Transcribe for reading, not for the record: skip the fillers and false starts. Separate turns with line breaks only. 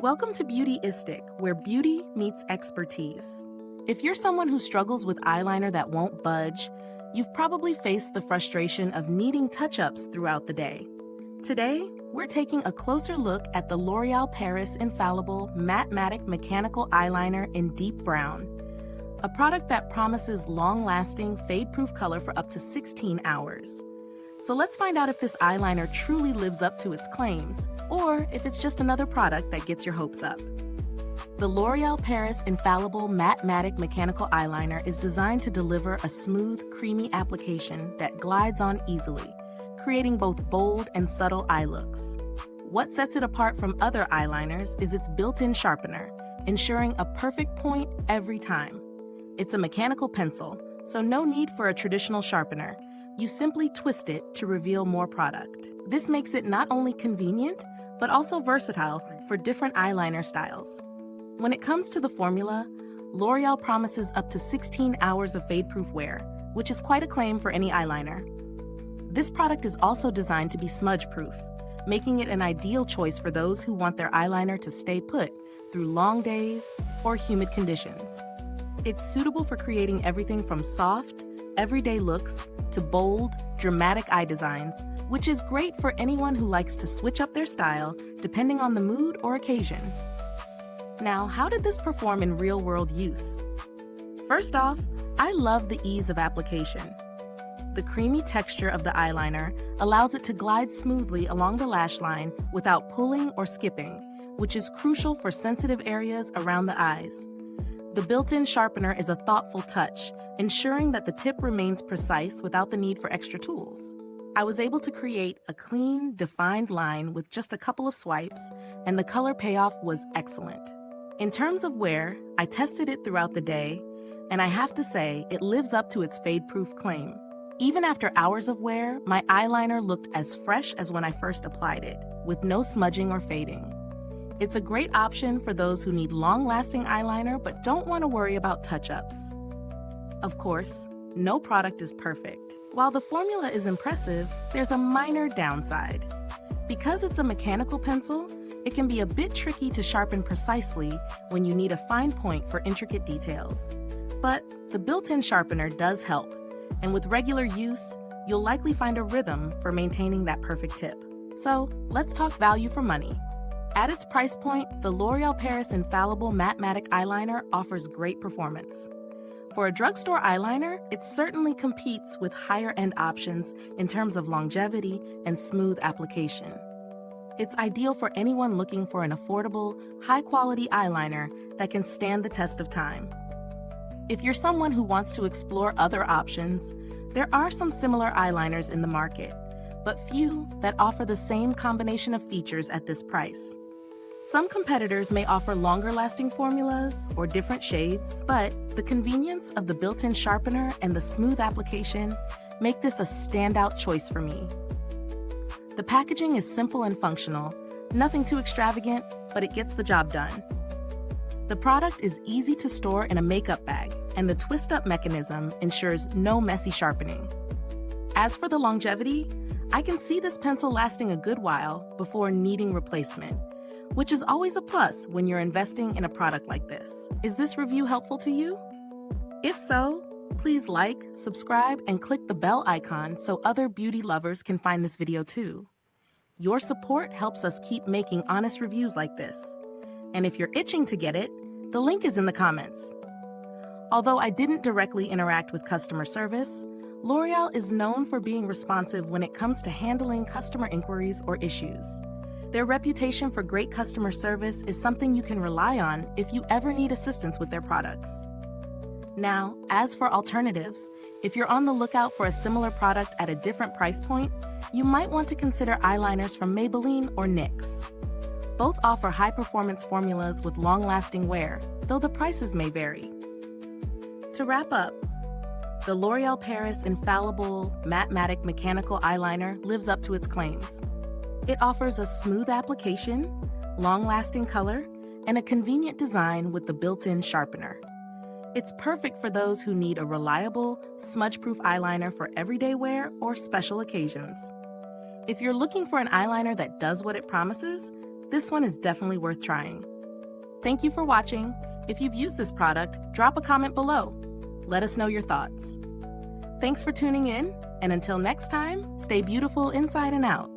Welcome to Beautyistic, where beauty meets expertise. If you're someone who struggles with eyeliner that won't budge, you've probably faced the frustration of needing touch-ups throughout the day. Today, we're taking a closer look at the L'Oréal Paris Infallible Matte-Matic Mechanical Eyeliner in Deep Brown, a product that promises long-lasting, fade-proof color for up to 16 hours. So let's find out if this eyeliner truly lives up to its claims, or if it's just another product that gets your hopes up. The L'Oréal Paris Infallible Matte-Matic Mechanical Eyeliner is designed to deliver a smooth, creamy application that glides on easily, creating both bold and subtle eye looks. What sets it apart from other eyeliners is its built-in sharpener, ensuring a perfect point every time. It's a mechanical pencil, so no need for a traditional sharpener. You simply twist it to reveal more product. This makes it not only convenient, but also versatile for different eyeliner styles. When it comes to the formula, L'Oréal promises up to 16 hours of fade-proof wear, which is quite a claim for any eyeliner. This product is also designed to be smudge-proof, making it an ideal choice for those who want their eyeliner to stay put through long days or humid conditions. It's suitable for creating everything from soft, everyday looks to bold, dramatic eye designs, which is great for anyone who likes to switch up their style depending on the mood or occasion. Now, how did this perform in real-world use? First off, I love the ease of application. The creamy texture of the eyeliner allows it to glide smoothly along the lash line without pulling or skipping, which is crucial for sensitive areas around the eyes. The built-in sharpener is a thoughtful touch, ensuring that the tip remains precise without the need for extra tools. I was able to create a clean, defined line with just a couple of swipes, and the color payoff was excellent. In terms of wear, I tested it throughout the day, and I have to say it lives up to its fade-proof claim. Even after hours of wear, my eyeliner looked as fresh as when I first applied it, with no smudging or fading. It's a great option for those who need long-lasting eyeliner but don't want to worry about touch-ups. Of course, no product is perfect. While the formula is impressive, there's a minor downside. Because it's a mechanical pencil, it can be a bit tricky to sharpen precisely when you need a fine point for intricate details. But the built-in sharpener does help, and with regular use, you'll likely find a rhythm for maintaining that perfect tip. So, let's talk value for money. At its price point, the L'Oréal Paris Infallible Matte-Matic Eyeliner offers great performance. For a drugstore eyeliner, it certainly competes with higher-end options in terms of longevity and smooth application. It's ideal for anyone looking for an affordable, high-quality eyeliner that can stand the test of time. If you're someone who wants to explore other options, there are some similar eyeliners in the market, but few that offer the same combination of features at this price. Some competitors may offer longer-lasting formulas or different shades, but the convenience of the built-in sharpener and the smooth application make this a standout choice for me. The packaging is simple and functional, nothing too extravagant, but it gets the job done. The product is easy to store in a makeup bag, and the twist-up mechanism ensures no messy sharpening. As for the longevity, I can see this pencil lasting a good while before needing replacement, which is always a plus when you're investing in a product like this. Is this review helpful to you? If so, please like, subscribe, and click the bell icon so other beauty lovers can find this video too. Your support helps us keep making honest reviews like this. And if you're itching to get it, the link is in the comments. Although I didn't directly interact with customer service, L'Oréal is known for being responsive when it comes to handling customer inquiries or issues. Their reputation for great customer service is something you can rely on if you ever need assistance with their products. Now, as for alternatives, if you're on the lookout for a similar product at a different price point, you might want to consider eyeliners from Maybelline or NYX. Both offer high-performance formulas with long-lasting wear, though the prices may vary. To wrap up, the L'Oréal Paris Infallible Matte-Matic Mechanical Eyeliner lives up to its claims. It offers a smooth application, long-lasting color, and a convenient design with the built-in sharpener. It's perfect for those who need a reliable, smudge-proof eyeliner for everyday wear or special occasions. If you're looking for an eyeliner that does what it promises, this one is definitely worth trying. Thank you for watching. If you've used this product, drop a comment below. Let us know your thoughts. Thanks for tuning in, and until next time, stay beautiful inside and out.